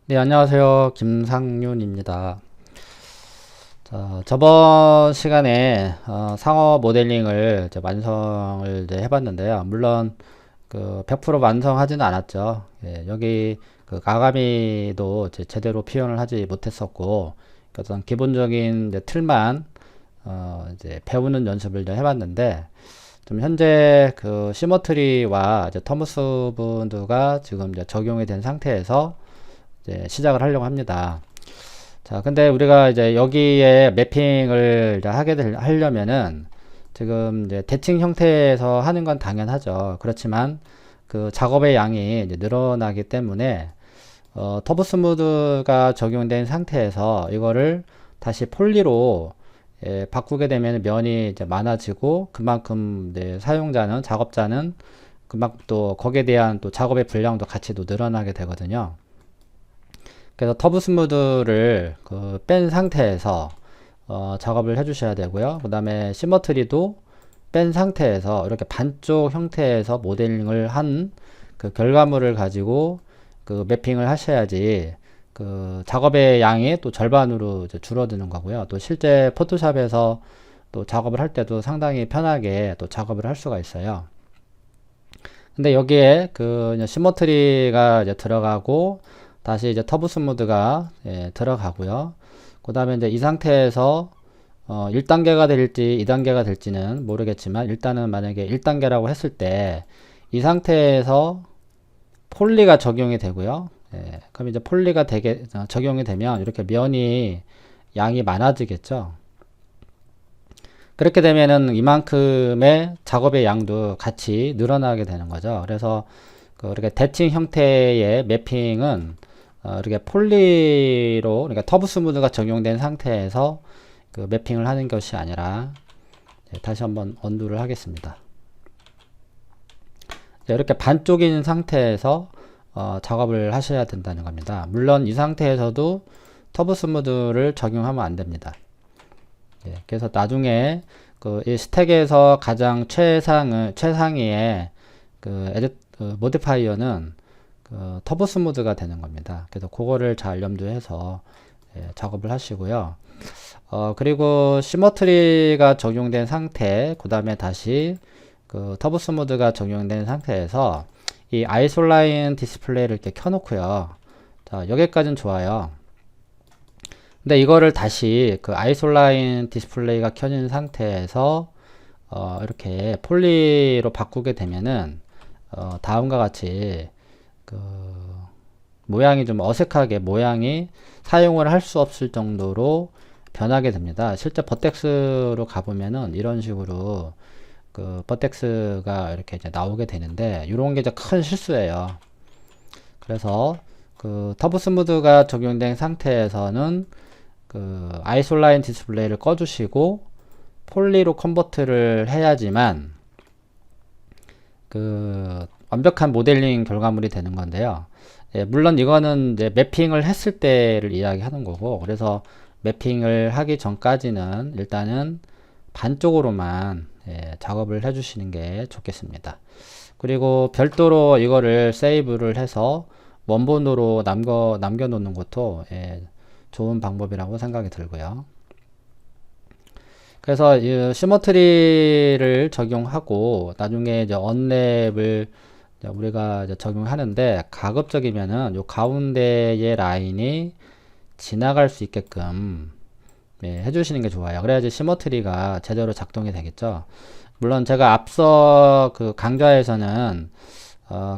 네, 안녕하세요. 김상윤입니다. 자, 저번 시간에 상어 모델링을 이제 완성을 이제 해봤는데요. 물론 그 100% 완성하지는 않았죠. 예, 여기 그 가가미도 이제 제대로 표현을 하지 못했었고, 그 어떤 기본적인 이제 틀만 이제 배우는 연습을 이제 해봤는데, 좀 현재 그 시머트리와 이제 터무스 분드가 지금 이제 적용이 된 상태에서 이제 시작을 하려고 합니다. 자, 근데 우리가 이제 여기에 매핑을 이제 하려면은 지금 이제 대칭 형태에서 하는 건 당연하죠. 그렇지만 그 작업의 양이 이제 늘어나기 때문에 터보 스무드가 적용된 상태에서 이거를 다시 폴리로 바꾸게 되면 면이 이제 많아지고 그만큼 이제 사용자는 작업자는 그만큼 또 거기에 대한 또 작업의 분량도 같이 또 늘어나게 되거든요. 그래서 터보 스무드를 그 뺀 상태에서 작업을 해 주셔야 되고요. 그 다음에 시머트리도 뺀 상태에서 이렇게 반쪽 형태에서 모델링을 한 그 결과물을 가지고 그 매핑을 하셔야지 그 작업의 양이 또 절반으로 이제 줄어드는 거고요. 또 실제 포토샵에서 또 작업을 할 때도 상당히 편하게 또 작업을 할 수가 있어요. 근데 여기에 그 이제 시머트리가 이제 들어가고 다시 이제 터보 스무드가 들어가고요. 그 다음에 이제 이 상태에서 1단계가 될지 2단계가 될지는 모르겠지만 일단은 만약에 1단계라고 했을 때 이 상태에서 폴리가 적용이 되고요. 그럼 이제 폴리가 적용이 되면 이렇게 면이 양이 많아지겠죠. 그렇게 되면은 이만큼의 작업의 양도 같이 늘어나게 되는 거죠. 그래서 이렇게 대칭 형태의 매핑은 이렇게 폴리로 그러니까 터보 스무드가 적용된 상태에서 그 매핑을 하는 것이 아니라 다시 한번 언두를 하겠습니다. 이렇게 반쪽인 상태에서 작업을 하셔야 된다는 겁니다. 물론 이 상태에서도 터보 스무드를 적용하면 안 됩니다. 그래서 나중에 이 스택에서 가장 최상위의 모디파이어는 터보 스무드가 되는 겁니다. 그래서 그거를 잘 염두해서 작업을 하시고요. 그리고 시머트리가 적용된 상태, 그 다음에 다시 터보 스무드가 적용된 상태에서 이 아이솔라인 디스플레이를 이렇게 켜놓고요. 자, 여기까지는 좋아요. 근데 이거를 다시 그 아이솔라인 디스플레이가 켜진 상태에서 이렇게 폴리로 바꾸게 되면은 다음과 같이 그 모양이 좀 어색하게 모양이 사용을 할 수 없을 정도로 변하게 됩니다. 실제 버텍스로 가보면은 이런 식으로 그 버텍스가 이렇게 이제 나오게 되는데 이런 게 이제 큰 실수예요. 그래서 그 터보 스무드가 적용된 상태에서는 그 아이솔라인 디스플레이를 꺼주시고 폴리로 컨버트를 해야지만 그 완벽한 모델링 결과물이 되는 건데요. 물론 이거는 이제 매핑을 했을 때를 이야기하는 거고, 그래서 매핑을 하기 전까지는 일단은 반쪽으로만 작업을 해주시는 게 좋겠습니다. 그리고 별도로 이거를 세이브를 해서 원본으로 남겨놓는 것도 좋은 방법이라고 생각이 들고요. 그래서 이 시머트리를 적용하고 나중에 이제 언랩을 우리가 이제 적용하는데 가급적이면은 요 가운데의 라인이 지나갈 수 있게끔 해주시는 게 좋아요. 그래야지 시머트리가 제대로 작동이 되겠죠. 물론 제가 앞서 그 강좌에서는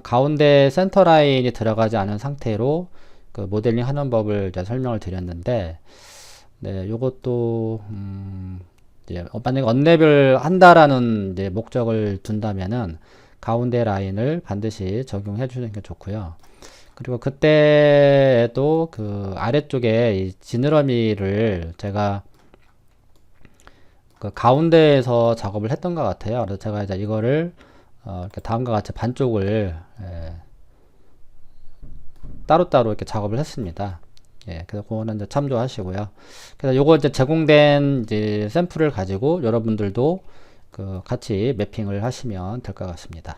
가운데 센터 라인이 들어가지 않은 상태로 그 모델링 하는 법을 이제 설명을 드렸는데, 네, 요것도 이제 만약에 언랩을 한다라는 이제 목적을 둔다면은 가운데 라인을 반드시 적용해 주는 게 좋고요. 그리고 그때도 그 아래쪽에 이 지느러미를 제가 그 가운데에서 작업을 했던 것 같아요. 그래서 제가 이제 이거를 이렇게 다음과 같이 반쪽을 따로따로 이렇게 작업을 했습니다. 그래서 그거는 이제 참조하시고요. 그래서 요거 이제 제공된 이제 샘플을 가지고 여러분들도 그 같이 매핑을 하시면 될 것 같습니다.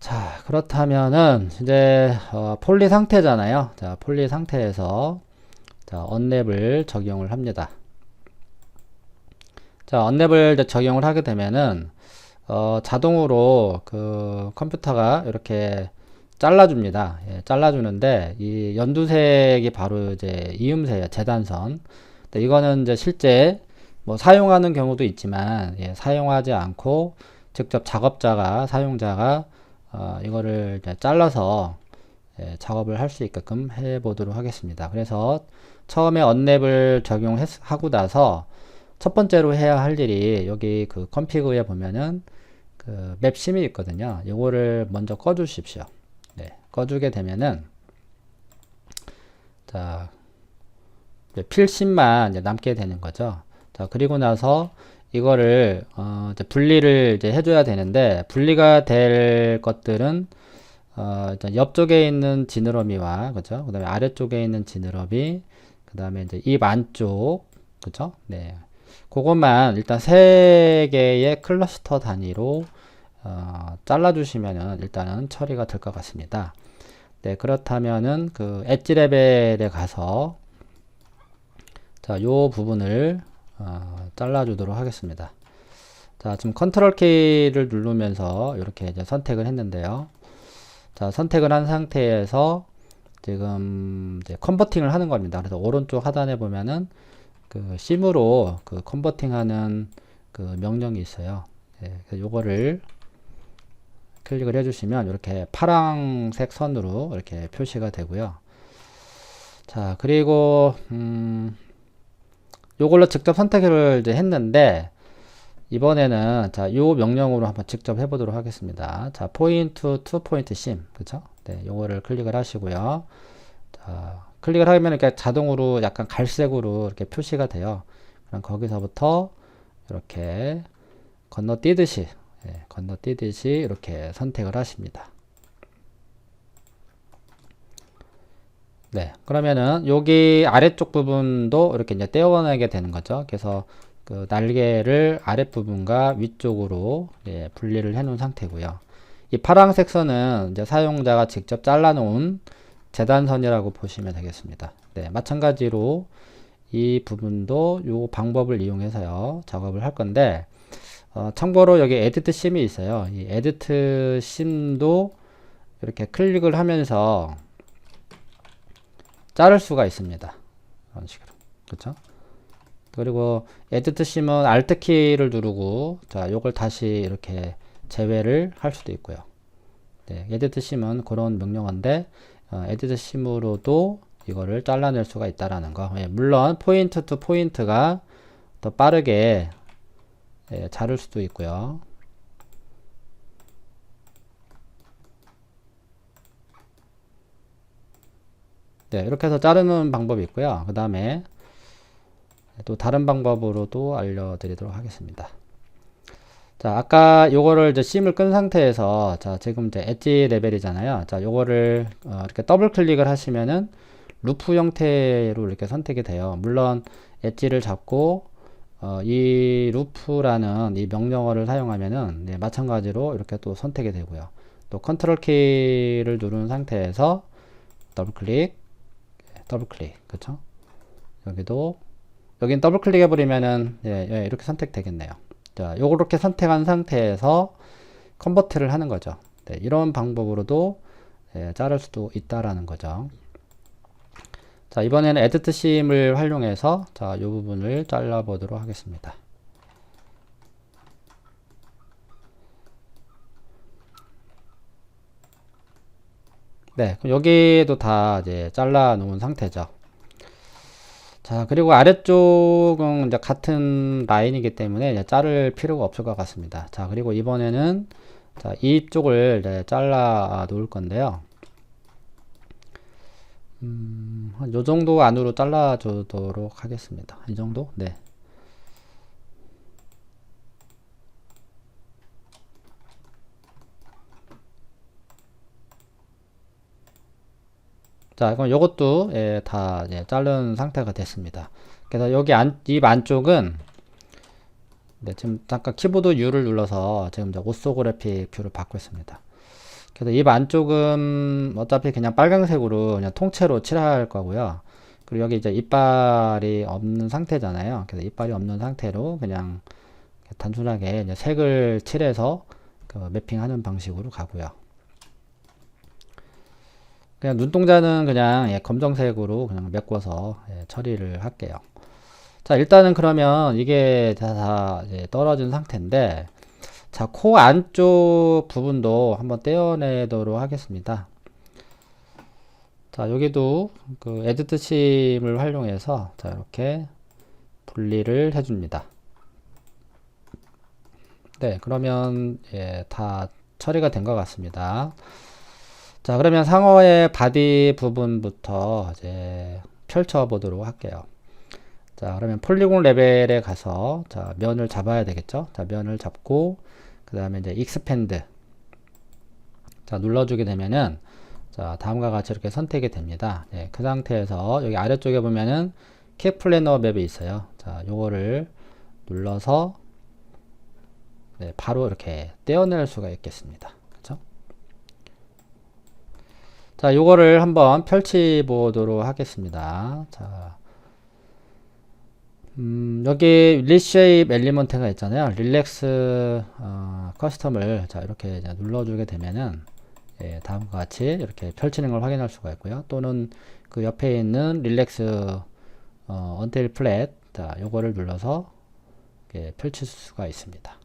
자, 그렇다면은 이제 폴리 상태잖아요. 자, 폴리 상태에서 자, 언랩을 적용을 합니다. 자, 언랩을 이제 적용을 하게 되면은 자동으로 그 컴퓨터가 이렇게 잘라줍니다. 예, 잘라주는데 이 연두색이 바로 이제 이음새예요. 재단선. 이거는 이제 실제 뭐 사용하는 경우도 있지만 예, 사용하지 않고 직접 작업자가 사용자가 이거를 이제 잘라서 예, 작업을 할 수 있게끔 해 보도록 하겠습니다. 그래서 처음에 언랩을 적용하고 나서 첫 번째로 해야 할 일이 여기 그 컨피그에 보면은 그 맵 심이 있거든요. 이거를 먼저 꺼 주십시오. 네, 꺼주게 되면은 자, 필심만 이제 남게 되는 거죠. 자, 그리고 나서 이거를 이제 분리를 이제 해줘야 되는데 분리가 될 것들은 일단 옆쪽에 있는 지느러미와 그죠? 그다음에 아래쪽에 있는 지느러미, 그다음에 이제 입 안쪽, 그죠? 네, 그것만 일단 세 개의 클러스터 단위로 잘라주시면은 일단은 처리가 될 것 같습니다. 네, 그렇다면은 그 엣지 레벨에 가서 자, 요 부분을 잘라주도록 하겠습니다. 자, 지금 컨트롤 키를 누르면서 이렇게 이제 선택을 했는데요. 자, 선택을 한 상태에서 지금 이제 컨버팅을 하는 겁니다. 그래서 오른쪽 하단에 보면은 그 심으로 그 컨버팅하는 그 명령이 있어요. 네, 그래서 요거를 클릭을 해주시면 이렇게 파란색 선으로 이렇게 표시가 되고요. 자, 그리고 요걸로 직접 선택을 이제 했는데 이번에는 자, 요 명령으로 한번 직접 해보도록 하겠습니다. 자, 포인트 투 포인트 심, 그쵸? 네, 요거를 클릭을 하시고요. 자, 클릭을 하면 이렇게 자동으로 약간 갈색으로 이렇게 표시가 돼요. 그럼 거기서부터 이렇게 건너뛰듯이, 예, 건너뛰듯이 이렇게 선택을 하십니다. 네, 그러면은 여기 아래쪽 부분도 이렇게 이제 떼어내게 되는 거죠. 그래서 그 날개를 아랫부분과 위쪽으로 예, 분리를 해 놓은 상태고요. 이 파란색 선은 이제 사용자가 직접 잘라 놓은 재단선이라고 보시면 되겠습니다. 네, 마찬가지로 이 부분도 요 방법을 이용해서요 작업을 할 건데 참고로 여기 에디트 심이 있어요. 이 에디트 심도 이렇게 클릭을 하면서 자를 수가 있습니다. 이런 식으로. 그쵸? 그리고 에디트 심은 Alt 키를 누르고 자, 요걸 다시 이렇게 제외를 할 수도 있고요. 네, 에디트 심은 그런 명령어인데 에디트 심으로도 이거를 잘라낼 수가 있다라는 거. 예, 물론 포인트 투 포인트가 더 빠르게 예, 자를 수도 있고요. 네, 이렇게 해서 자르는 방법이 있고요. 그 다음에 또 다른 방법으로도 알려드리도록 하겠습니다. 자, 아까 요거를 이제 심을 끈 상태에서 자, 지금 이제 엣지 레벨이잖아요. 자, 요거를 이렇게 더블 클릭을 하시면은 루프 형태로 이렇게 선택이 돼요. 물론 엣지를 잡고 이 루프라는 이 명령어를 사용하면은 네, 마찬가지로 이렇게 또 선택이 되고요. 또 컨트롤 키를 누른 상태에서 더블 클릭, 더블 클릭, 그쵸? 여기도 여긴 더블 클릭 해버리면은 예, 예, 이렇게 선택되겠네요. 자, 요렇게 선택한 상태에서 컨버트를 하는 거죠. 네, 이런 방법으로도 예, 자를 수도 있다라는 거죠. 자, 이번에는 에디트 심을 활용해서 자, 요 부분을 잘라 보도록 하겠습니다. 네, 그럼 여기도 다 이제 잘라 놓은 상태죠. 자, 그리고 아래쪽은 이제 같은 라인이기 때문에 이제 자를 필요가 없을 것 같습니다. 자, 그리고 이번에는 자, 이쪽을 이제 잘라 놓을 건데요. 한 요 정도 안으로 잘라 주도록 하겠습니다. 이 정도? 네. 자, 그럼 요것도 예, 다 예, 자른 상태가 됐습니다. 그래서 여기 입 안쪽은 네, 지금 잠깐 키보드 U를 눌러서 지금 이제 오소그래픽 뷰를 받고 있습니다. 그래서 입 안쪽은 어차피 그냥 빨강색으로 그냥 통째로 칠할 거고요. 그리고 여기 이제 이빨이 없는 상태잖아요. 그래서 이빨이 없는 상태로 그냥 단순하게 이제 색을 칠해서 그 매핑하는 방식으로 가고요. 그냥 눈동자는 그냥 검정색으로 그냥 메꿔서 처리를 할게요. 자, 일단은 그러면 이게 다 이제 떨어진 상태인데, 자, 코 안쪽 부분도 한번 떼어내도록 하겠습니다. 자, 여기도 그 에디트 심을 활용해서 자, 이렇게 분리를 해줍니다. 네, 그러면 다 처리가 된 것 같습니다. 자, 그러면 상어의 바디 부분부터 이제 펼쳐 보도록 할게요. 자, 그러면 폴리곤 레벨에 가서 자, 면을 잡아야 되겠죠? 자, 면을 잡고 그 다음에 이제 익스펜드 자, 눌러주게 되면은 자, 다음과 같이 이렇게 선택이 됩니다. 예, 그 상태에서 여기 아래쪽에 보면은 킥 플래너 맵이 있어요. 자, 요거를 눌러서 네, 바로 이렇게 떼어낼 수가 있겠습니다. 그쵸? 자, 요거를 한번 펼치 보도록 하겠습니다. 자, 여기 리쉐입 엘리먼트가 있잖아요. 릴렉스 커스텀을 자, 이렇게 눌러주게 되면은 다음과 같이 이렇게 펼치는 걸 확인할 수가 있고요. 또는 그 옆에 있는 릴렉스 언틸 플랫 자, 요거를 눌러서 펼칠 수가 있습니다.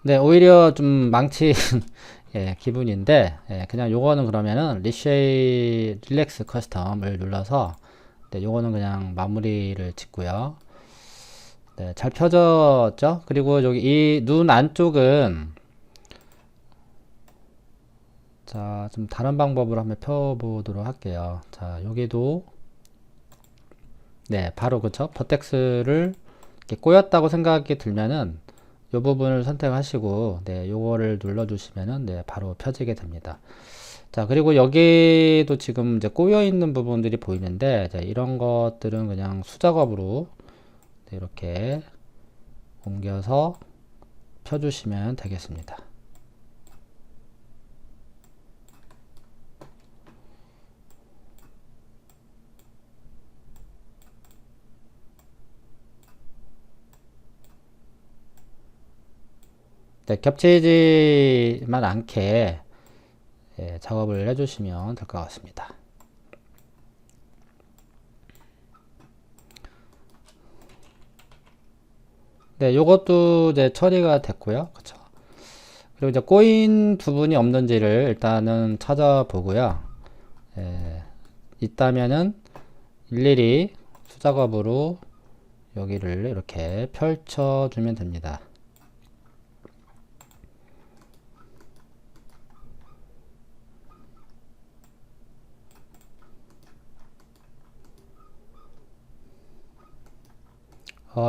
네, 오히려 좀 망친 기분인데 그냥 요거는 그러면은 릴렉스 커스텀을 눌러서 네, 요거는 그냥 마무리를 짓고요. 네, 잘 펴졌죠? 그리고 여기 이 눈 안쪽은 자, 좀 다른 방법으로 한번 펴보도록 할게요. 자, 여기도 네, 바로 그쵸? 버텍스를 이렇게 꼬였다고 생각이 들면은 이 부분을 선택하시고 네, 요거를 눌러주시면은 네, 바로 펴지게 됩니다. 자, 그리고 여기도 지금 이제 꼬여 있는 부분들이 보이는데 자, 이런 것들은 그냥 수작업으로 네, 이렇게 옮겨서 펴주시면 되겠습니다. 네, 겹치지만 않게 작업을 해주시면 될 것 같습니다. 네, 요것도 이제 처리가 됐고요. 그쵸? 그리고 이제 꼬인 부분이 없는지를 일단은 찾아보고요. 있다면은 일일이 수작업으로 여기를 이렇게 펼쳐주면 됩니다.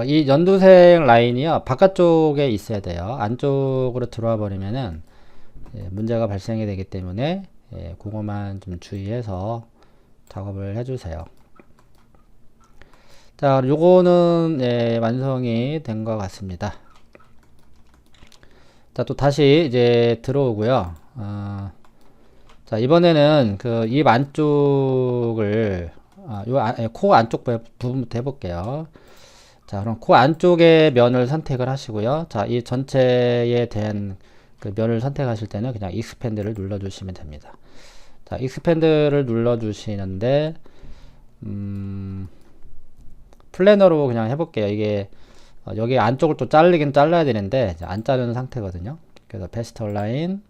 이 연두색 라인이요 바깥쪽에 있어야 돼요. 안쪽으로 들어와 버리면은 문제가 발생이 되기 때문에 그거만 좀 주의해서 작업을 해주세요. 자, 요거는 완성이 된 것 같습니다. 자, 또 다시 이제 들어오고요. 자, 이번에는 그 입 안쪽을 코 안쪽 부분부터 해볼게요. 자, 그럼 코 안쪽의 면을 선택을 하시고요. 자, 이 전체에 대한 그 면을 선택하실 때는 그냥 익스펜드를 눌러주시면 됩니다. 자, 익스펜드를 눌러주시는데, 플래너로 그냥 해볼게요. 이게, 여기 안쪽을 또 자르긴 잘라야 되는데, 안 자르는 상태거든요. 그래서 베스트 얼라인,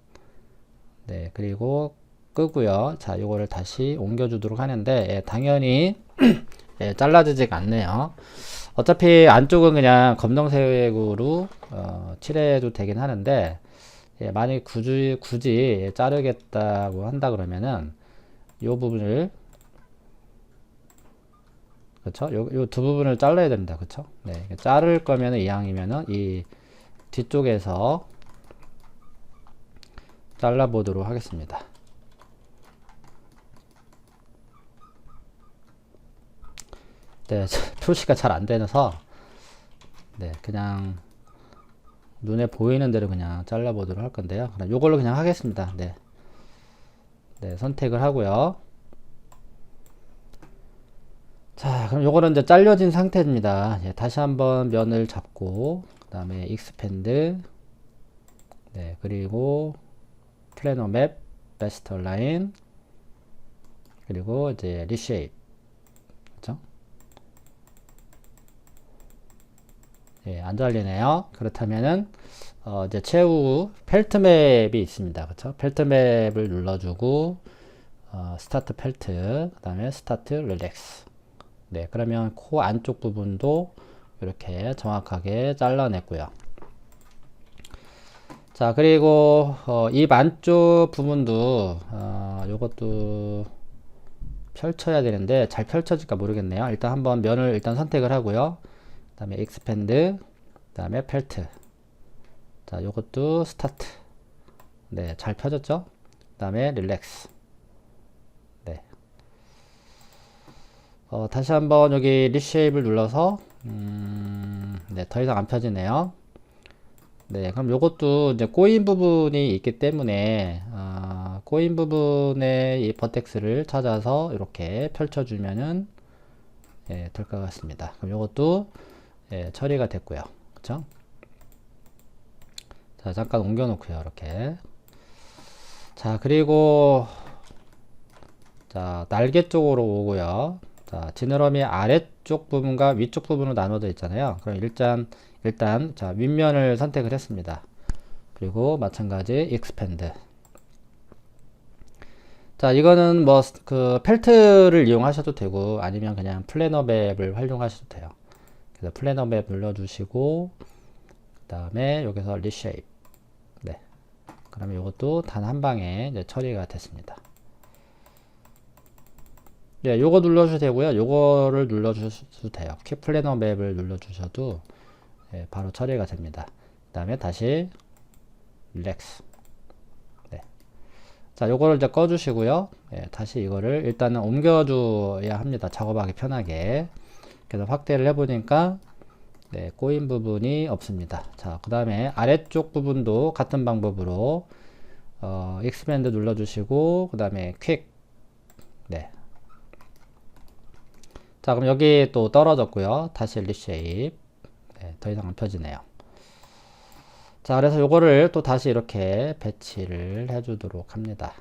네, 그리고 끄고요. 자, 요거를 다시 옮겨주도록 하는데, 당연히, 잘라지지가 않네요. 어차피 안쪽은 그냥 검정색으로 칠해도 되긴 하는데 만약 굳이 자르겠다고 한다 그러면은 요 부분을 그쵸? 요 두 부분을 잘라야 됩니다. 그쵸? 네, 자를 거면은 이왕이면은 이 뒤쪽에서 잘라 보도록 하겠습니다. 네, 표시가 잘 안 되서 네, 그냥 눈에 보이는 대로 그냥 잘라보도록 할 건데요. 그럼 요걸로 그냥 하겠습니다. 네. 네, 선택을 하고요. 자, 그럼 요거는 이제 잘려진 상태입니다. 예, 다시 한번 면을 잡고, 그 다음에 익스펜드, 네, 그리고 플래너 맵, 베스트 라인, 그리고 이제 리쉐입, 그죠? 예, 안 잘리네요. 그렇다면은, 이제 최후 펠트 맵이 있습니다. 그쵸? 펠트 맵을 눌러주고, 스타트 펠트, 그 다음에 스타트 릴렉스. 네, 그러면 코 안쪽 부분도 이렇게 정확하게 잘라냈고요. 자, 그리고 입 안쪽 부분도 요것도 펼쳐야 되는데 잘 펼쳐질까 모르겠네요. 일단 한번 면을 일단 선택을 하고요. 그 다음에 익스펜드, 그 다음에 펠트. 자, 요것도 스타트. 네, 잘 펴졌죠? 그 다음에 릴렉스. 네. 다시 한번 여기 리쉐입을 눌러서 네, 더 이상 안 펴지네요. 네, 그럼 요것도 이제 꼬인 부분이 있기 때문에 꼬인 부분의 이 버텍스를 찾아서 이렇게 펼쳐주면은 예, 될 것 같습니다. 그럼 요것도 예, 처리가 됐고요. 그쵸? 자, 잠깐 옮겨 놓고요. 이렇게. 자, 그리고 자, 날개 쪽으로 오고요. 자, 지느러미 아래쪽 부분과 위쪽 부분으로 나눠져 있잖아요. 그럼 일단 자, 윗면을 선택을 했습니다. 그리고 마찬가지 익스펜드. 자, 이거는 뭐 그 펠트를 이용하셔도 되고 아니면 그냥 플래너 맵을 활용하셔도 돼요. 그래서 플래너 맵 눌러주시고 그다음에 여기서 리쉐입. 네. 그러면 이것도 단 한 방에 이제 처리가 됐습니다. 네, 요거 눌러주셔도 되고요. 요거를 눌러주셔도 돼요. 퀵 플래너 맵을 눌러주셔도 예, 바로 처리가 됩니다. 그 다음에 다시 릴렉스. 네. 자, 요거를 이제 꺼주시고요. 예, 다시 이거를 일단은 옮겨줘야 합니다. 작업하기 편하게. 그래서 확대를 해보니까 네, 꼬인 부분이 없습니다. 자, 그 다음에 아래쪽 부분도 같은 방법으로 익스밴드 눌러주시고 그 다음에 퀵. 네. 자, 그럼 여기 또 떨어졌고요. 다시 리쉐입. 네, 더 이상 안 펴지네요. 자, 그래서 요거를 또 다시 이렇게 배치를 해주도록 합니다.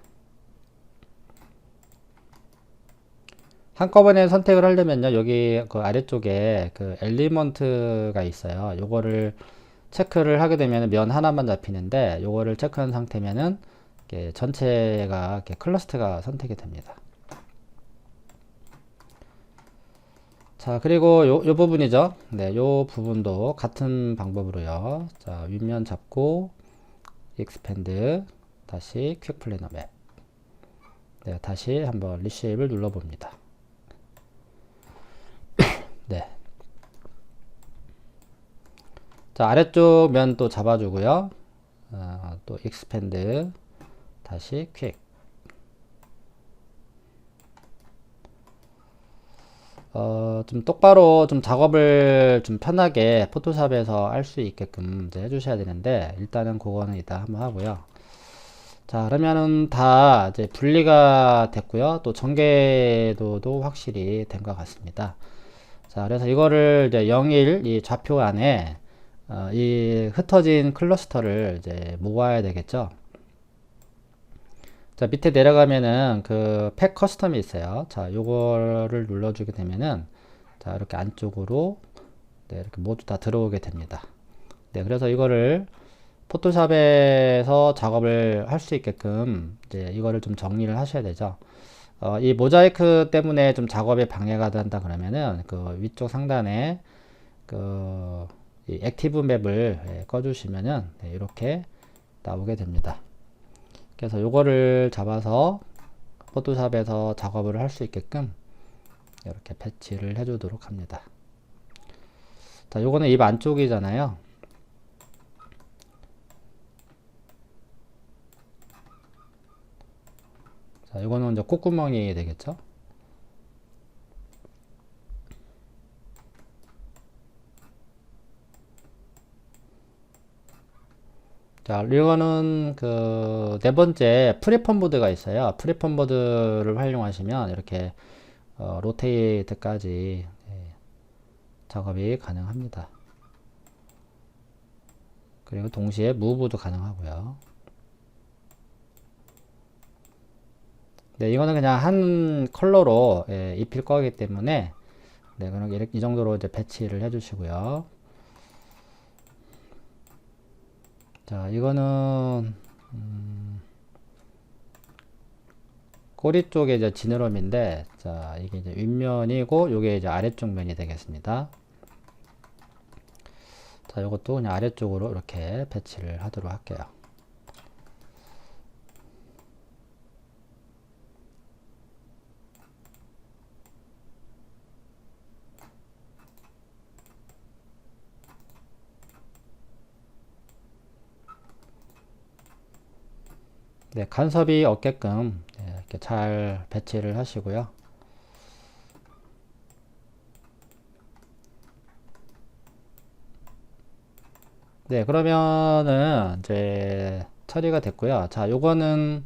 한꺼번에 선택을 하려면요, 여기 그 아래쪽에 그 엘리먼트가 있어요. 요거를 체크를 하게 되면 면 하나만 잡히는데, 요거를 체크한 상태면은 이렇게 전체가 이렇게 클러스터가 선택이 됩니다. 자, 그리고 요 부분이죠. 네, 요 부분도 같은 방법으로요. 자, 윗면 잡고, 익스펜드, 다시 퀵 플래너 맵. 네, 다시 한번 리쉐입을 눌러봅니다. 네. 자, 아래쪽 면 또 잡아주고요. 또 익스펜드, 다시 퀵. 좀 똑바로 좀 작업을 좀 편하게 포토샵에서 할 수 있게끔 이제 해주셔야 되는데, 일단은 그거는 이따 한번 하고요. 자, 그러면은 다 이제 분리가 됐고요. 또 전개도도 확실히 된 것 같습니다. 자, 그래서 이거를 이제 0일 이 좌표 안에 이 흩어진 클러스터를 이제 모아야 되겠죠. 자, 밑에 내려가면은 그 팩 커스텀이 있어요. 자, 요거를 눌러주게 되면은 자, 이렇게 안쪽으로 네, 이렇게 모두 다 들어오게 됩니다. 네, 그래서 이거를 포토샵에서 작업을 할 수 있게끔 이제 이거를 좀 정리를 하셔야 되죠. 이 모자이크 때문에 좀 작업에 방해가 된다 그러면은 그 위쪽 상단에 그 이 액티브 맵을 예, 꺼주시면은 네, 이렇게 나오게 됩니다. 그래서 요거를 잡아서 포토샵에서 작업을 할 수 있게끔 이렇게 배치를 해주도록 합니다. 자, 요거는 입 안쪽이잖아요. 자, 요거는 이제 콧구멍이 되겠죠. 자, 이거는 그 네 번째 프리폼 보드가 있어요. 프리폼 보드를 활용하시면 이렇게 로테이트까지 작업이 가능합니다. 그리고 동시에 무브도 가능하고요. 네, 이거는 그냥 한 컬러로 입힐 거기 때문에 네, 그럼 이 정도로 이제 배치를 해주시고요. 자, 이거는 꼬리 쪽에 이제 지느러미인데, 자, 이게 이제 윗면이고, 요게 이제 아래쪽 면이 되겠습니다. 자, 요것도 그냥 아래쪽으로 이렇게 배치를 하도록 할게요. 네, 간섭이 없게끔 이렇게 잘 배치를 하시고요. 네, 그러면은 이제 처리가 됐고요. 자, 요거는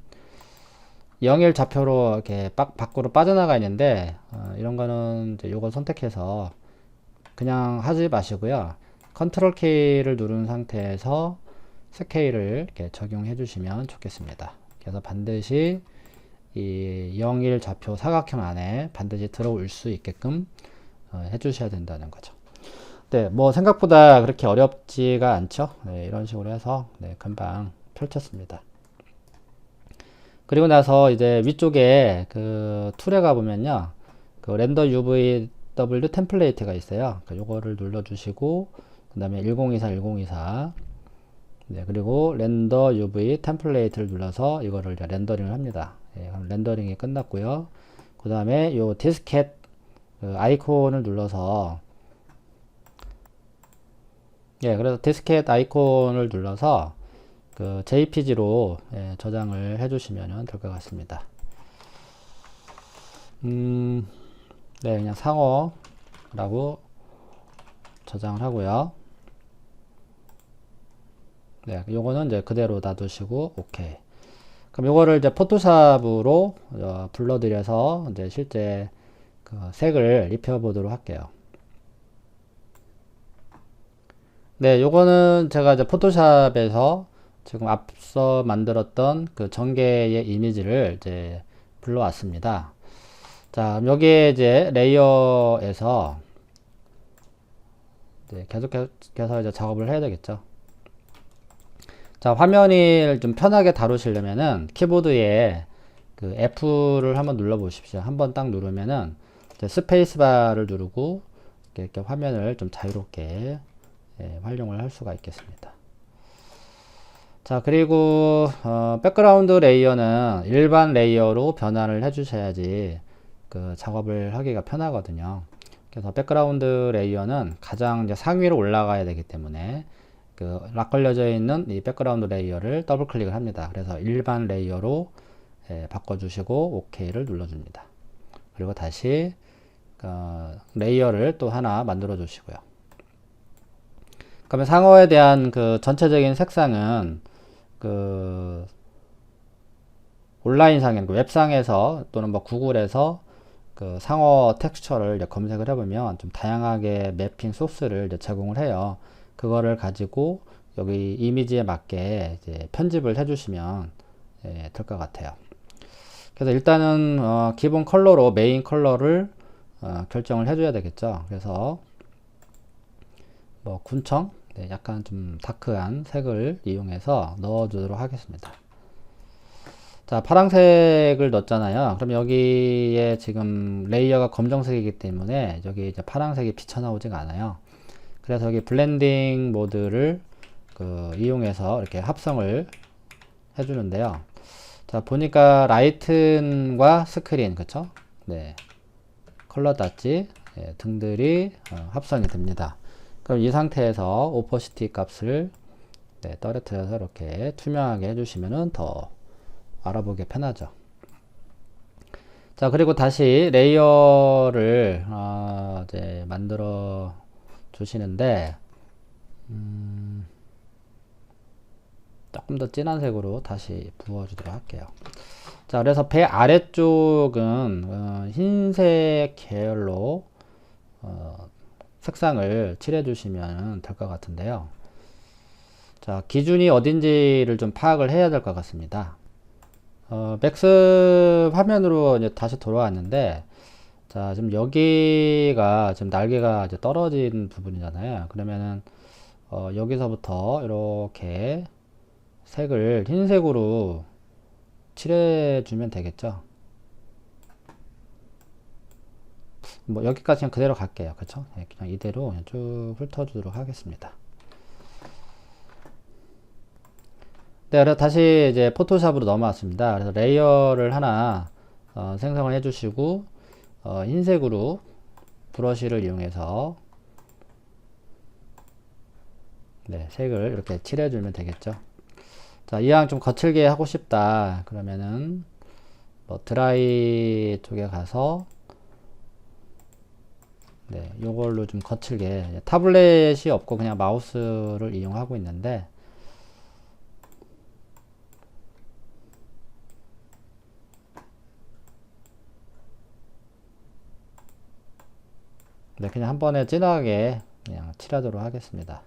영일 좌표로 이렇게 밖으로 빠져나가 있는데 이런 거는 이제 요걸 선택해서 그냥 하지 마시고요. 컨트롤 K를 누른 상태에서 스케일을 이렇게 적용해 주시면 좋겠습니다. 그래서 반드시 이 0, 1 좌표 사각형 안에 반드시 들어올 수 있게끔 해 주셔야 된다는 거죠. 네, 뭐 생각보다 그렇게 어렵지가 않죠. 네, 이런 식으로 해서 네, 금방 펼쳤습니다. 그리고 나서 이제 위쪽에 그 툴에 가보면요. 그 렌더 UVW 템플레이트가 있어요. 요거를 눌러주시고, 그 다음에 1024, 1024. 네, 그리고 렌더 UV 템플레이트를 눌러서 이거를 이제 렌더링을 합니다. 예, 그럼 렌더링이 끝났고요. 그 다음에 요 디스켓 그 아이콘을 눌러서 예, 그래서 디스켓 아이콘을 눌러서 그 JPG로 저장을 해주시면 될 것 같습니다. 네, 그냥 상어라고 저장을 하고요. 네, 요거는 이제 그대로 놔두시고, 오케이. 그럼 요거를 이제 포토샵으로 불러들여서 이제 실제 그 색을 입혀보도록 할게요. 네, 요거는 제가 이제 포토샵에서 지금 앞서 만들었던 그 전개의 이미지를 이제 불러왔습니다. 자, 여기에 이제 레이어에서 계속해서 이제 작업을 해야 되겠죠. 자, 화면을 좀 편하게 다루시려면은 키보드에 그 F를 한번 눌러 보십시오. 한번 딱 누르면은 이제 스페이스바를 누르고 이렇게 화면을 좀 자유롭게 활용을 할 수가 있겠습니다. 자, 그리고 백그라운드 레이어는 일반 레이어로 변환을 해 주셔야지 그 작업을 하기가 편하거든요. 그래서 백그라운드 레이어는 가장 이제 상위로 올라가야 되기 때문에 그 락 걸려져 있는 이 백그라운드 레이어를 더블 클릭을 합니다. 그래서 일반 레이어로 바꿔주시고 OK를 눌러줍니다. 그리고 다시 레이어를 또 하나 만들어 주시고요. 그러면 상어에 대한 그 전체적인 색상은 그 온라인상에 그 웹상에서 또는 뭐 구글에서 그 상어 텍스처를 이제 검색을 해보면 좀 다양하게 매핑 소스를 이제 제공을 해요. 그거를 가지고 여기 이미지에 맞게 이제 편집을 해주시면 될 것 같아요. 그래서 일단은 기본 컬러로 메인 컬러를 결정을 해줘야 되겠죠. 그래서 뭐 군청 약간 좀 다크한 색을 이용해서 넣어주도록 하겠습니다. 자, 파란색을 넣었잖아요. 그럼 여기에 지금 레이어가 검정색이기 때문에 여기 이제 파란색이 비쳐나오지가 않아요. 그래서 여기 블렌딩 모드를 이용해서 이렇게 합성을 해주는데요. 자, 보니까 라이튼과 스크린, 그쵸? 네. 컬러 닷지 등들이 합성이 됩니다. 그럼 이 상태에서 오퍼시티 값을 떨어뜨려서 이렇게 투명하게 해주시면 더 알아보기 편하죠. 자, 그리고 다시 레이어를 이제 만들어 주시는데 조금 더 진한 색으로 다시 부어주도록 할게요. 자, 그래서 배 아래쪽은 흰색 계열로 색상을 칠해 주시면 될 것 같은데요. 자, 기준이 어딘지를 좀 파악을 해야 될 것 같습니다. 맥스 화면으로 이제 다시 돌아왔는데, 자, 지금 여기가 지금 날개가 이제 떨어진 부분이잖아요. 그러면은 여기서부터 이렇게 색을 흰색으로 칠해 주면 되겠죠. 뭐 여기까지 그냥 그대로 갈게요. 그쵸? 네, 그냥 이대로 그냥 쭉 훑어 주도록 하겠습니다. 네, 그래서 다시 이제 포토샵으로 넘어왔습니다. 그래서 레이어를 하나 생성을 해주시고 흰색으로 브러쉬를 이용해서 네, 색을 이렇게 칠해주면 되겠죠. 자, 이왕 좀 거칠게 하고 싶다. 그러면은 뭐 드라이 쪽에 가서 네, 요걸로 좀 거칠게 타블렛이 없고 그냥 마우스를 이용하고 있는데 네, 그냥 한 번에 진하게 그냥 칠하도록 하겠습니다.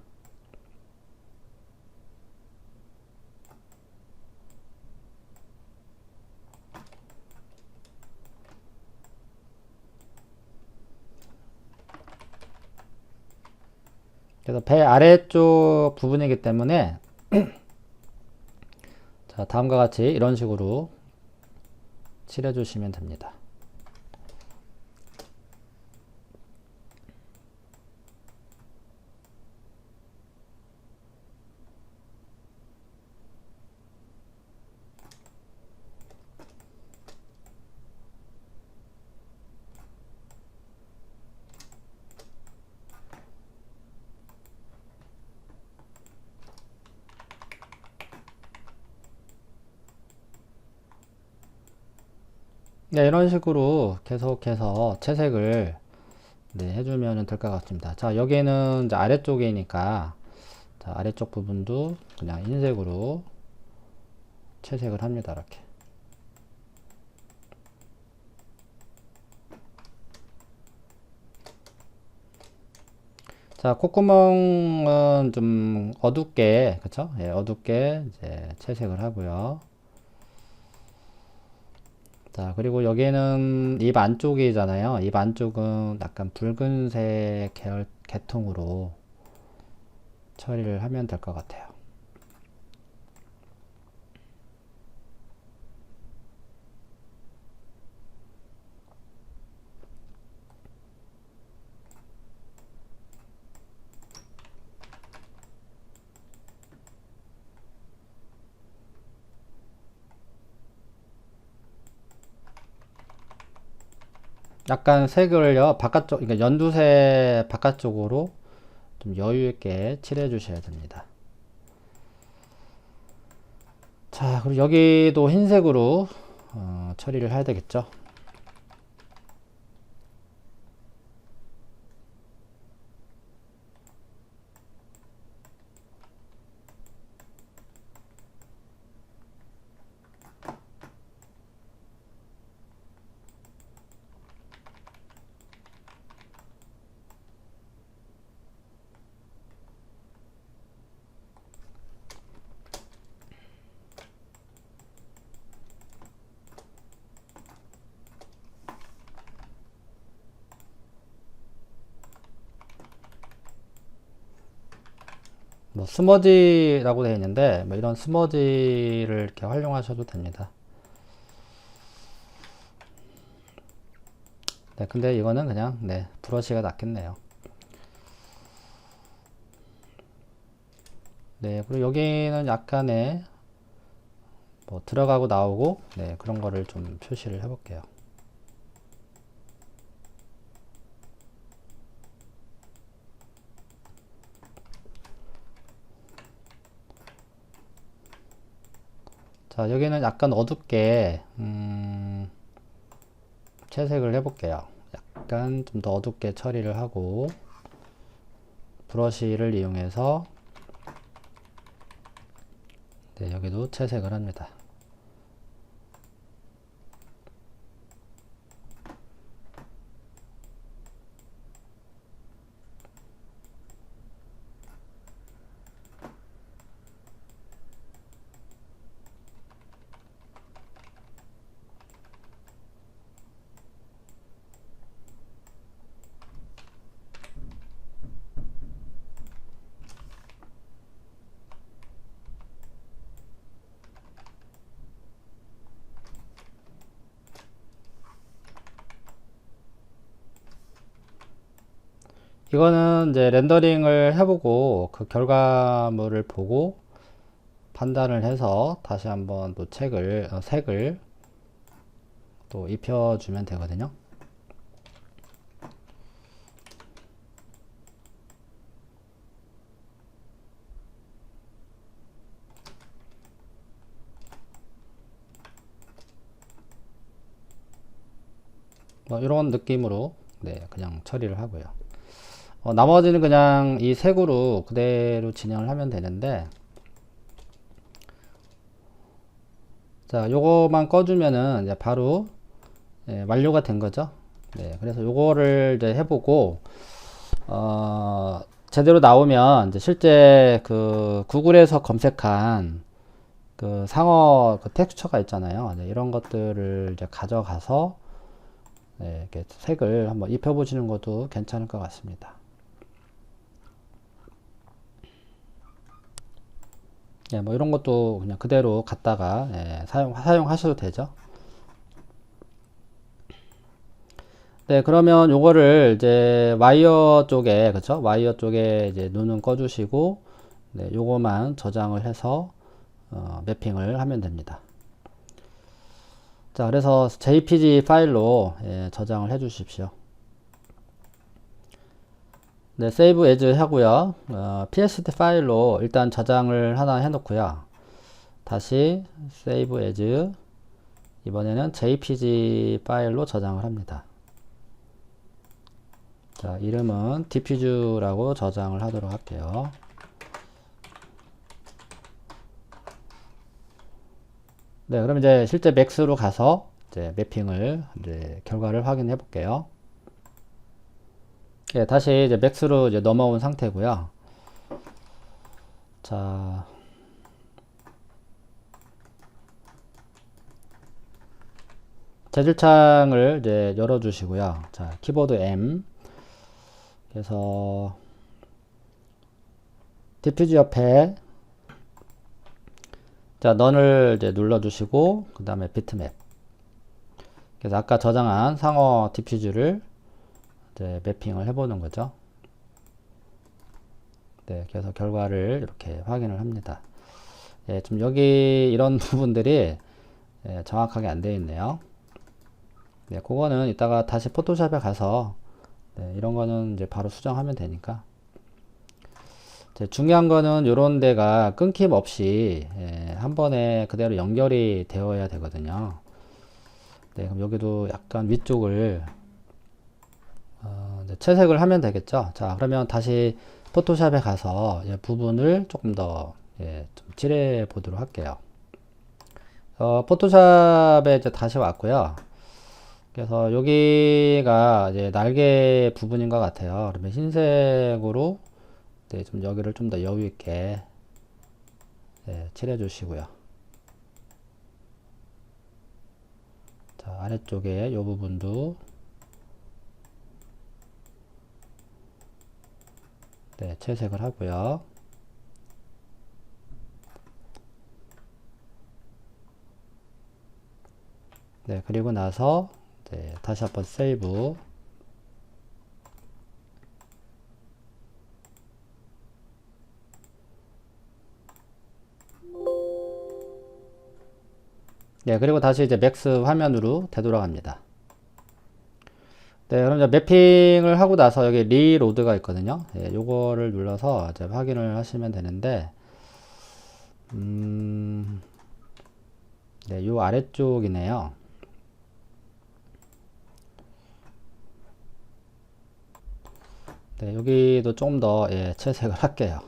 그래서 배 아래쪽 부분이기 때문에 자, 다음과 같이 이런 식으로 칠해 주시면 됩니다. 네, 이런 식으로 계속해서 채색을 네, 해주면 될 것 같습니다. 자, 여기는 이제 아래쪽이니까 자, 아래쪽 부분도 그냥 흰색으로 채색을 합니다. 이렇게. 자, 콧구멍은 좀 어둡게, 그쵸? 예, 어둡게 이제 채색을 하고요. 자, 그리고 여기는 입 안쪽이잖아요. 입 안쪽은 약간 붉은색 계열, 계통으로 처리를 하면 될 것 같아요. 약간 색을요, 바깥쪽, 그러니까 연두색 바깥쪽으로 좀 여유 있게 칠해 주셔야 됩니다. 자, 그리고 여기도 흰색으로 처리를 해야 되겠죠. 뭐 스머지라고 되어 있는데 뭐 이런 스머지를 이렇게 활용하셔도 됩니다. 네, 근데 이거는 그냥 네, 브러쉬가 낫겠네요. 네, 그리고 여기는 약간의 뭐 들어가고 나오고 네, 그런 거를 좀 표시를 해 볼게요. 자, 여기는 약간 어둡게 채색을 해 볼게요. 약간 좀 더 어둡게 처리를 하고 브러쉬를 이용해서 네, 여기도 채색을 합니다. 이거는 이제 렌더링을 해보고 그 결과물을 보고 판단을 해서 다시 한번 또 색을 또 입혀주면 되거든요. 뭐 이런 느낌으로 네, 그냥 처리를 하고요. 나머지는 그냥 이 색으로 그대로 진행을 하면 되는데, 자, 요거만 꺼주면은 이제 바로 완료가 된 거죠. 네, 그래서 요거를 이제 해보고 제대로 나오면 이제 실제 그 구글에서 검색한 그 상어 그 텍스처가 있잖아요. 네, 이런 것들을 이제 가져가서 네, 이렇게 색을 한번 입혀보시는 것도 괜찮을 것 같습니다. 예, 뭐 이런 것도 그냥 그대로 갖다가 사용하셔도 되죠. 네, 그러면 요거를 이제 와이어 쪽에, 그쵸? 와이어 쪽에 이제 눈은 꺼주시고, 네, 요거만 저장을 해서, 매핑을 하면 됩니다. 자, 그래서 JPG 파일로 저장을 해 주십시오. 네, 세이브 에즈 하고요. PSD 파일로 일단 저장을 하나 해 놓고요. 다시 세이브 에즈, 이번에는 JPG 파일로 저장을 합니다. 자, 이름은 디퓨즈라고 저장을 하도록 할게요. 네, 그럼 이제 실제 맥스로 가서 이제 매핑을 이제 결과를 확인해 볼게요. 예, 다시 이제 맥스로 이제 넘어온 상태고요. 자, 재질창을 이제 열어주시고요. 자, 키보드 M. 그래서 디퓨즈 옆에 자, 넌을 이제 눌러주시고 그 다음에 비트맵. 그래서 아까 저장한 상어 디퓨즈를 이제 매핑을 해보는 거죠. 네, 그래서 결과를 이렇게 확인을 합니다. 예, 좀 여기 이런 부분들이 정확하게 안 되어 있네요. 네, 그거는 이따가 다시 포토샵에 가서 네, 이런 거는 이제 바로 수정하면 되니까. 중요한 거는 이런 데가 끊김없이 한 번에 그대로 연결이 되어야 되거든요. 네, 그럼 여기도 약간 위쪽을 이제 채색을 하면 되겠죠. 자, 그러면 다시 포토샵에 가서 부분을 조금 더 좀 칠해 보도록 할게요. 포토샵에 이제 다시 왔고요. 그래서 여기가 이제 날개 부분인 것 같아요. 그러면 흰색으로 네, 좀 여기를 좀 더 여유 있게 칠해 주시고요. 자, 아래쪽에 이 부분도 네, 채색을 하고요. 네, 그리고 나서 네, 다시 한번 세이브. 네, 그리고 다시 이제 맥스 화면으로 되돌아갑니다. 네, 그럼 이제 매핑을 하고 나서 여기 리로드가 있거든요. 예, 요거를 눌러서 이제 확인을 하시면 되는데, 네, 요 아래쪽이네요. 네, 여기도 좀 더 채색을 할게요.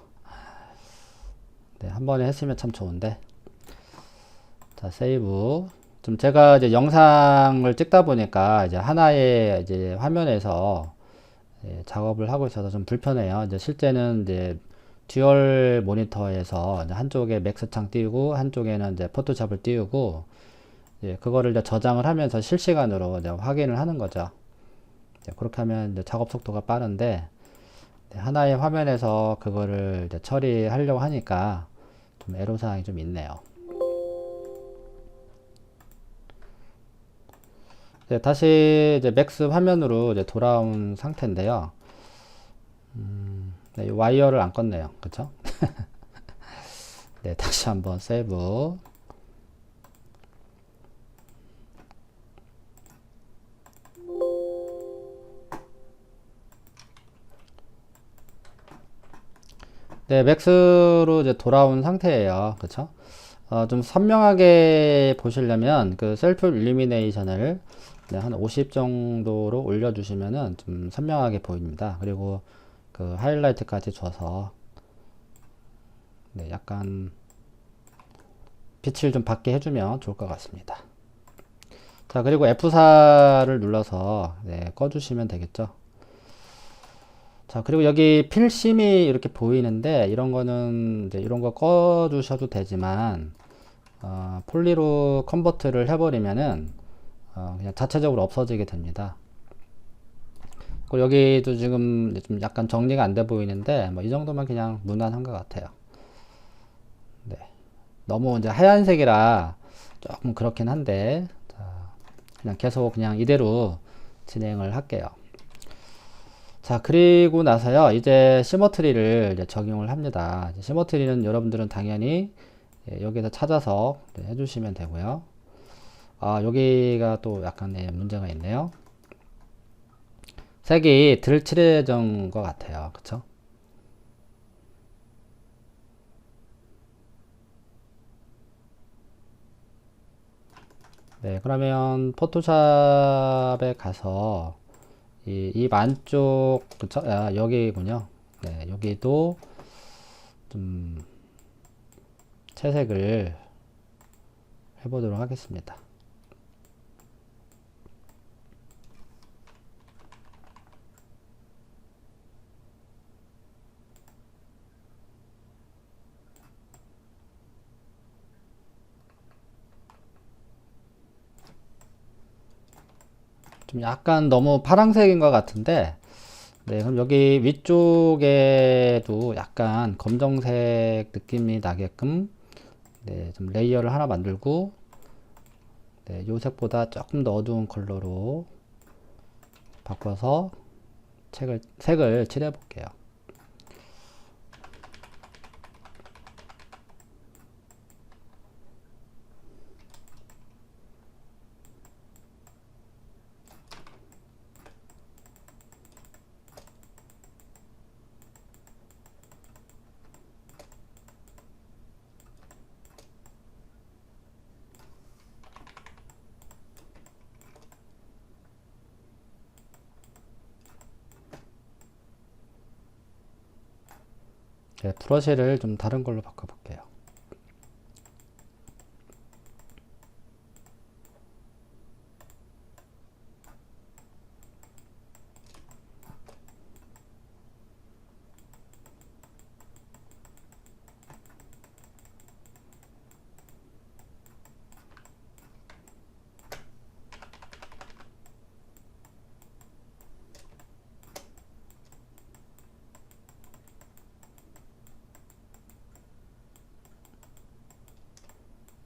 네, 한 번에 했으면 참 좋은데. 자, 세이브. 좀 제가 이제 영상을 찍다 보니까 이제 하나의 이제 화면에서 작업을 하고 있어서 좀 불편해요. 이제 실제는 이제 듀얼 모니터에서 이제 한쪽에 맥스 창 띄우고 한쪽에는 이제 포토샵을 띄우고 그거를 이제 저장을 하면서 실시간으로 이제 확인을 하는 거죠. 그렇게 하면 이제 작업 속도가 빠른데 하나의 화면에서 그거를 이제 처리하려고 하니까 좀 애로사항이 좀 있네요. 다시 이제 맥스 화면으로 이제 돌아온 상태인데요. 이 와이어를 안 껐네요. 그쵸? 네, 다시 한번 세이브. 네, 맥스로 이제 돌아온 상태예요. 그쵸? 좀 선명하게 보시려면 그 셀프 일루미네이션을 한 50 정도로 올려주시면은 좀 선명하게 보입니다. 그리고 그 하이라이트까지 줘서 약간 빛을 좀 받게 해주면 좋을 것 같습니다. 자, 그리고 F4를 눌러서 꺼주시면 되겠죠. 자, 그리고 여기 필심이 이렇게 보이는데 이런 거는 이제 이런 거 꺼주셔도 되지만 폴리로 컨버트를 해버리면은 그냥 자체적으로 없어지게 됩니다. 그리고 여기도 지금 좀 약간 정리가 안 돼 보이는데 뭐 이 정도면 그냥 무난한 것 같아요. 네. 너무 이제 하얀색이라 조금 그렇긴 한데 자, 그냥 계속 그냥 이대로 진행을 할게요. 자, 그리고 나서요 이제 시머트리를 이제 적용을 합니다. 시머트리는 여러분들은 당연히 여기서 찾아서 해주시면 되고요. 여기가 또 약간 문제가 있네요. 색이 덜 칠해진 것 같아요. 그쵸? 네, 그러면 포토샵에 가서 입 안쪽, 그쵸? 여기군요. 네, 여기도 좀 채색을 해보도록 하겠습니다. 좀 약간 너무 파란색인 것 같은데, 네, 그럼 여기 위쪽에도 약간 검정색 느낌이 나게끔, 좀 레이어를 하나 만들고, 요 색보다 조금 더 어두운 컬러로 바꿔서 색을 칠해 볼게요. 브러쉬를 좀 다른 걸로 바꿔볼게요.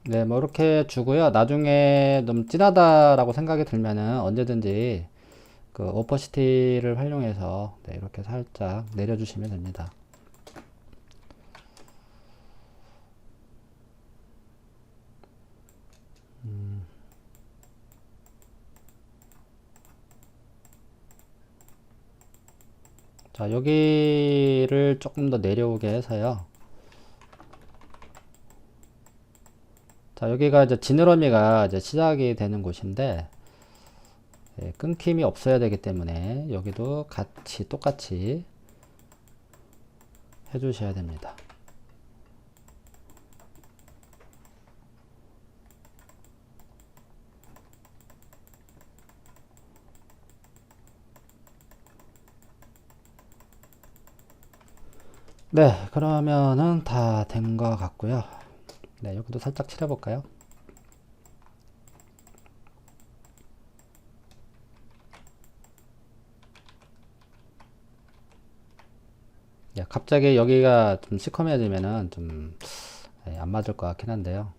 네, 뭐 이렇게 주고요. 나중에 너무 진하다라고 생각이 들면은 언제든지 그 오퍼시티를 활용해서 이렇게 살짝 내려주시면 됩니다. 자, 여기를 조금 더 내려오게 해서요. 자, 여기가 이제 지느러미가 이제 시작이 되는 곳인데, 끊김이 없어야 되기 때문에 여기도 같이 똑같이 해주셔야 됩니다. 네, 그러면은 다 된 것 같고요. 네, 여기도 살짝 칠해볼까요? 네, 갑자기 여기가 좀 시커매지면은 좀 안 맞을 것 같긴 한데요.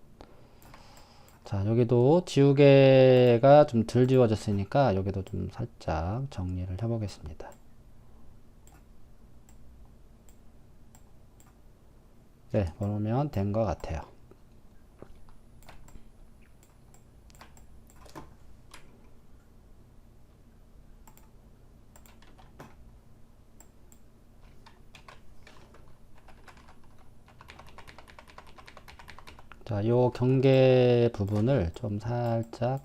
자, 여기도 지우개가 좀 덜 지워졌으니까 여기도 좀 살짝 정리를 해보겠습니다. 네, 그러면 된 것 같아요. 자, 요 경계 부분을 좀 살짝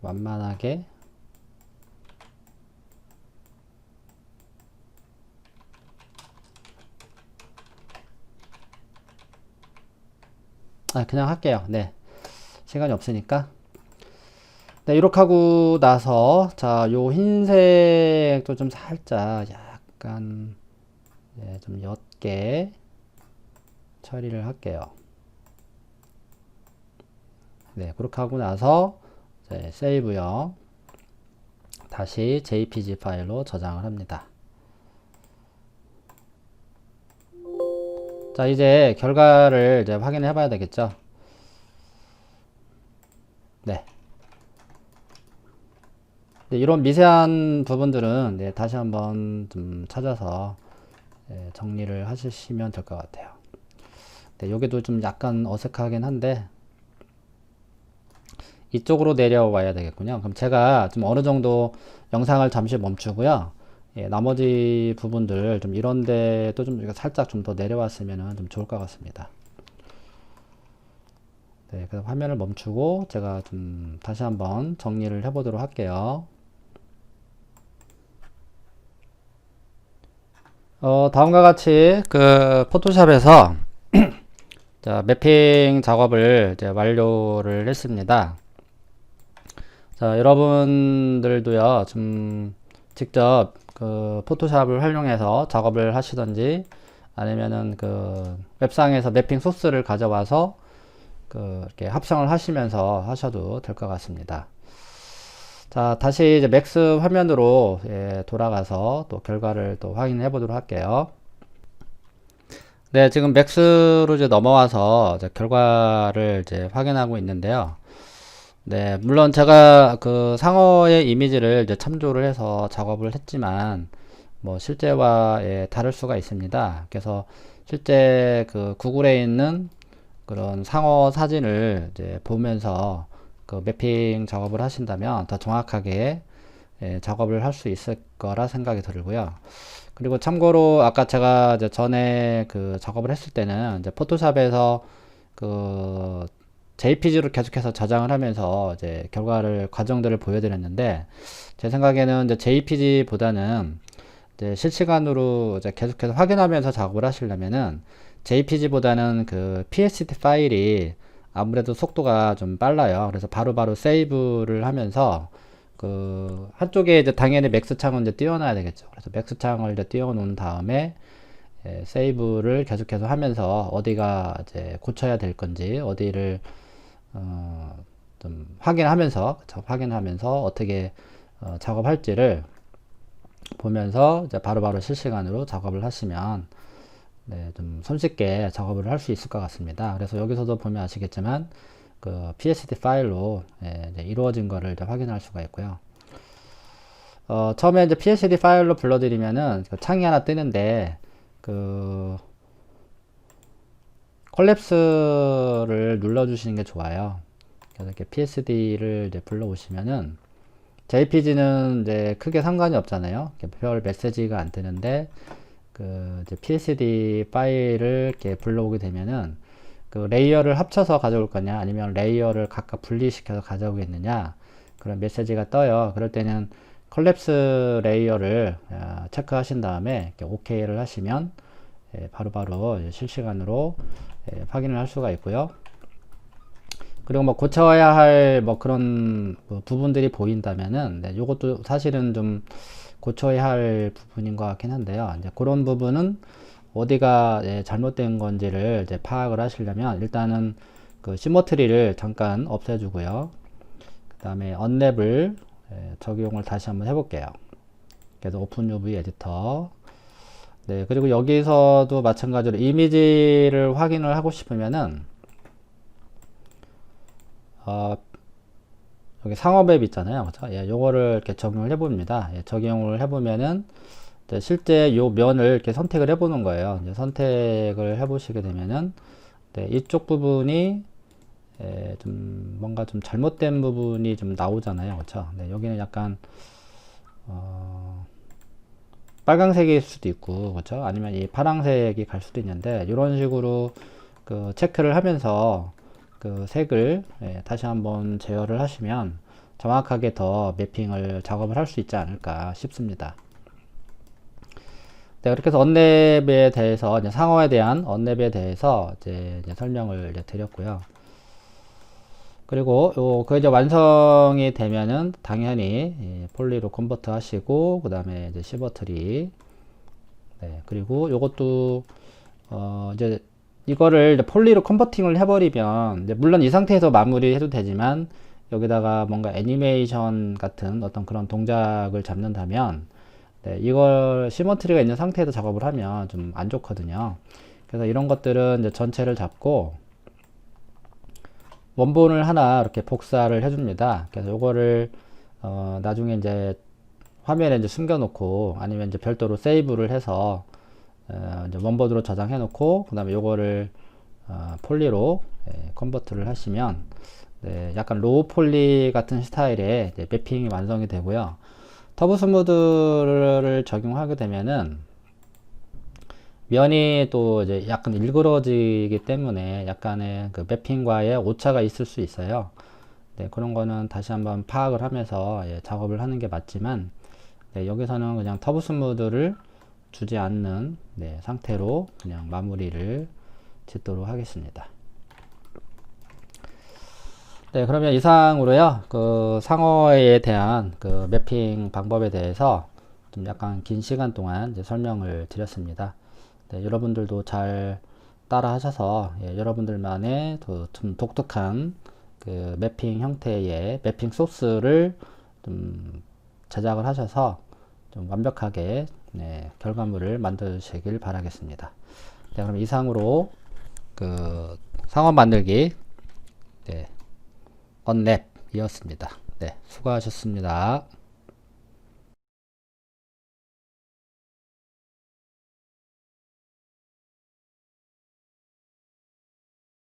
완만하게 그냥 할게요. 네, 시간이 없으니까. 네, 이렇게 하고 나서 자, 요 흰색도 좀 살짝 약간 좀 옅게 처리를 할게요. 네, 그렇게 하고 나서 세이브요. 다시 JPG 파일로 저장을 합니다. 자, 이제 결과를 이제 확인해 봐야 되겠죠. 네. 이런 미세한 부분들은 다시 한번 좀 찾아서 정리를 하시면 될 것 같아요. 네, 여기도 좀 약간 어색하긴 한데 이쪽으로 내려와야 되겠군요. 그럼 제가 좀 어느 정도 영상을 잠시 멈추고요. 나머지 부분들 좀 이런데 또 좀 살짝 좀 더 내려왔으면 좀 좋을 것 같습니다. 네, 그래서 화면을 멈추고 제가 좀 다시 한번 정리를 해보도록 할게요. 다음과 같이 그 포토샵에서 자, 매핑 작업을 이제 완료를 했습니다. 자, 여러분들도요, 좀 직접 그 포토샵을 활용해서 작업을 하시던지 아니면은 그 웹상에서 매핑 소스를 가져와서 그 이렇게 합성을 하시면서 하셔도 될 것 같습니다. 자, 다시 이제 맥스 화면으로 돌아가서 또 결과를 또 확인해 보도록 할게요. 네, 지금 맥스로 이제 넘어와서 이제 결과를 이제 확인하고 있는데요. 네, 물론 제가 그 상어의 이미지를 이제 참조를 해서 작업을 했지만, 뭐 실제와 다를 수가 있습니다. 그래서 실제 그 구글에 있는 그런 상어 사진을 이제 보면서 그 매핑 작업을 하신다면 더 정확하게 작업을 할 수 있을 거라 생각이 들고요. 그리고 참고로 아까 제가 이제 전에 그 작업을 했을 때는 이제 포토샵에서 그 JPG로 계속해서 저장을 하면서 이제 결과를 과정들을 보여드렸는데 제 생각에는 이제 JPG보다는 이제 실시간으로 이제 계속해서 확인하면서 작업을 하시려면은 JPG보다는 그 PSD 파일이 아무래도 속도가 좀 빨라요. 그래서 바로바로 세이브를 하면서 그 한쪽에 이제 당연히 맥스 창을 이제 띄워놔야 되겠죠. 그래서 맥스 창을 이제 띄워놓은 다음에 세이브를 계속해서 하면서 어디가 이제 고쳐야 될 건지 어디를 좀 확인하면서 어떻게 작업할지를 보면서 이제 바로바로 실시간으로 작업을 하시면 좀 손쉽게 작업을 할 수 있을 것 같습니다. 그래서 여기서도 보면 아시겠지만 그 PSD 파일로 이제 이루어진 거를 이제 확인할 수가 있고요. 처음에 이제 PSD 파일로 불러드리면은 그 창이 하나 뜨는데 그 콜랩스를 눌러주시는 게 좋아요. 그래서 이렇게 PSD를 이제 불러오시면은 JPG는 이제 크게 상관이 없잖아요. 별 메시지가 안 뜨는데 그 이제 PSD 파일을 이렇게 불러오게 되면은 그 레이어를 합쳐서 가져올 거냐 아니면 레이어를 각각 분리시켜서 가져오겠느냐 그런 메시지가 떠요. 그럴 때는 콜랩스 레이어를 체크하신 다음에 OK를 하시면 바로바로 실시간으로 확인을 할 수가 있고요. 그리고 뭐 고쳐야 할 뭐 그런 뭐 부분들이 보인다면은 요것도 사실은 좀 고쳐야 할 부분인 것 같긴 한데요. 이제 그런 부분은 어디가 잘못된 건지를 이제 파악을 하시려면 일단은 그 시머트리를 잠깐 없애주고요. 그 다음에 언랩을 적용을 다시 한번 해볼게요. 그래서 오픈 UV 에디터. 네, 그리고 여기서도 마찬가지로 이미지를 확인을 하고 싶으면은 여기 상어맵 있잖아요. 그렇죠? 예, 요거를 이렇게 적용을 해봅니다. 예, 적용을 해보면은 실제 요 면을 이렇게 선택을 해보는 거예요. 이제 선택을 해보시게 되면은 이쪽 부분이 좀 뭔가 좀 잘못된 부분이 좀 나오잖아요. 그렇죠? 네, 여기는 약간 빨강색일 수도 있고, 그렇죠? 아니면 이 파랑색이 갈 수도 있는데, 이런 식으로 그 체크를 하면서 그 색을 다시 한번 제어를 하시면 정확하게 더 매핑을 작업을 할 수 있지 않을까 싶습니다. 네, 그렇게 해서 언랩에 대해서 이제 상어에 대한 언랩에 대해서 이제 설명을 이제 드렸고요. 그리고 그 이제 완성이 되면은 당연히 폴리로 컨버트 하시고 그 다음에 이제 시버트리. 네, 그리고 요것도 이제 이거를 이제 폴리로 컨버팅을 해버리면 이제 물론 이 상태에서 마무리해도 되지만 여기다가 뭔가 애니메이션 같은 어떤 그런 동작을 잡는다면 네, 이걸 시머트리가 있는 상태에서 작업을 하면 좀 안 좋거든요. 그래서 이런 것들은 이제 전체를 잡고 원본을 하나 이렇게 복사를 해줍니다. 그래서 요거를 나중에 이제 화면에 이제 숨겨놓고 아니면 이제 별도로 세이브를 해서 이제 원본으로 저장해 놓고 그 다음에 요거를 폴리로 컨버트를 하시면 네, 약간 로우 폴리 같은 스타일의 매핑이 완성이 되고요. 터보 스무드를 적용하게 되면은 면이 또 이제 약간 일그러지기 때문에 약간의 그 매핑과의 오차가 있을 수 있어요. 네, 그런 거는 다시 한번 파악을 하면서 작업을 하는 게 맞지만 네, 여기서는 그냥 터보 스무드를 주지 않는 상태로 그냥 마무리를 짓도록 하겠습니다. 네, 그러면 이상으로요, 그 상어에 대한 그 매핑 방법에 대해서 좀 약간 긴 시간 동안 이제 설명을 드렸습니다. 네, 여러분들도 잘 따라 하셔서 여러분들만의 좀 독특한 그 매핑 형태의 매핑 소스를 좀 제작을 하셔서 좀 완벽하게 결과물을 만드시길 바라겠습니다. 네, 그럼 이상으로 그 상어 만들기 언랩이었습니다. 네, 수고하셨습니다.